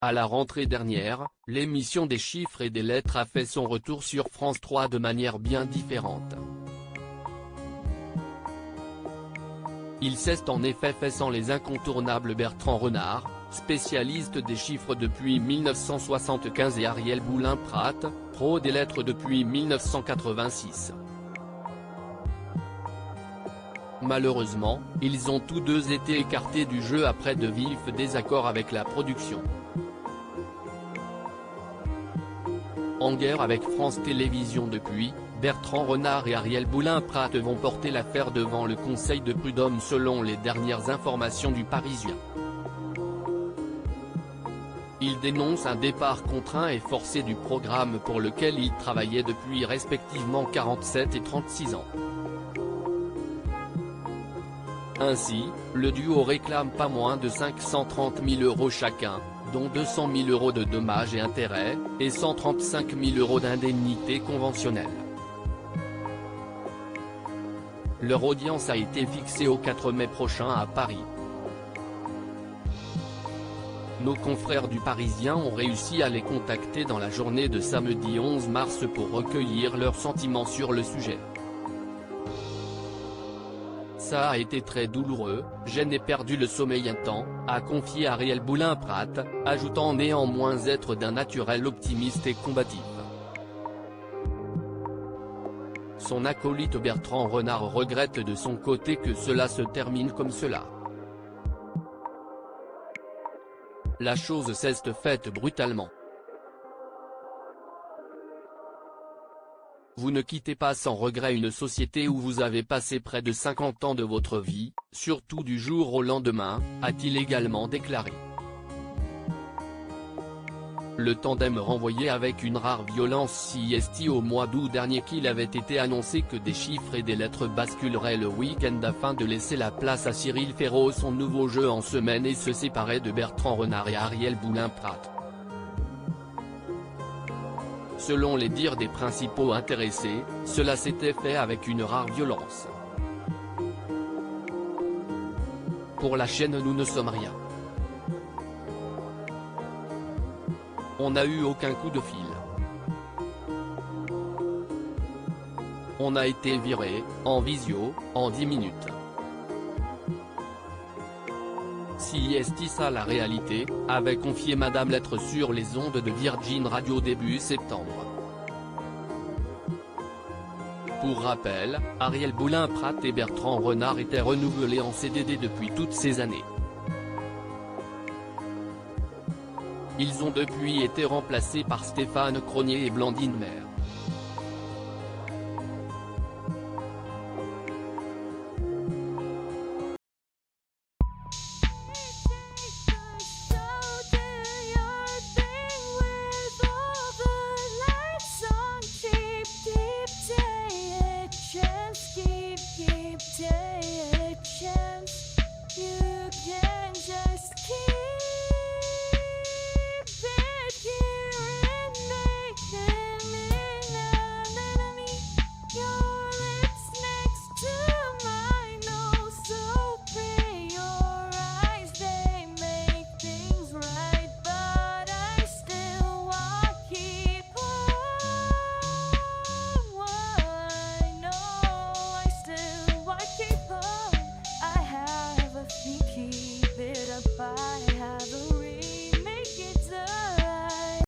À la rentrée dernière, l'émission des chiffres et des lettres a fait son retour sur France 3 de manière bien différente. Il s'est en effet fait sans les incontournables Bertrand Renard, spécialiste des chiffres depuis 1975 et Ariel Boulin-Prat, pro des lettres depuis 1986. Malheureusement, ils ont tous deux été écartés du jeu après de vifs désaccords avec la production. En guerre avec France Télévisions depuis, Bertrand Renard et Ariel Boulin-Prat vont porter l'affaire devant le Conseil de prud'homme selon les dernières informations du Parisien. Ils dénoncent un départ contraint et forcé du programme pour lequel ils travaillaient depuis respectivement 47 et 36 ans. Ainsi, le duo réclame pas moins de 530 000 € chacun, dont 200 000 € de dommages et intérêts, et 135 000 € d'indemnités conventionnelles. Leur audience a été fixée au 4 mai prochain à Paris. Nos confrères du Parisien ont réussi à les contacter dans la journée de samedi 11 mars pour recueillir leurs sentiments sur le sujet. Ça a été très douloureux, je n'ai perdu le sommeil un temps, a confié Ariel Boulin-Prat, ajoutant néanmoins être d'un naturel optimiste et combatif. Son acolyte Bertrand Renard regrette de son côté que cela se termine comme cela. La chose s'est faite brutalement. Vous ne quittez pas sans regret une société où vous avez passé près de 50 ans de votre vie, surtout du jour au lendemain, a-t-il également déclaré. Le tandem renvoyait avec une rare violence CST au mois d'août dernier qu'il avait été annoncé que des chiffres et des lettres basculeraient le week-end afin de laisser la place à Cyril Ferraud son nouveau jeu en semaine et se séparer de Bertrand Renard et Ariel Boulin-Prat. Selon les dires des principaux intéressés, cela s'était fait avec une rare violence. Pour la chaîne nous ne sommes rien. On n'a eu aucun coup de fil. On a été viré, en visio, en 10 minutes. Si est ça la réalité, avait confié Madame Lettres sur les ondes de Virgin Radio début septembre. Pour rappel, Ariel Boulin-Prat et Bertrand Renard étaient renouvelés en CDD depuis toutes ces années. Ils ont depuis été remplacés par Stéphane Cronier et Blandine Maire.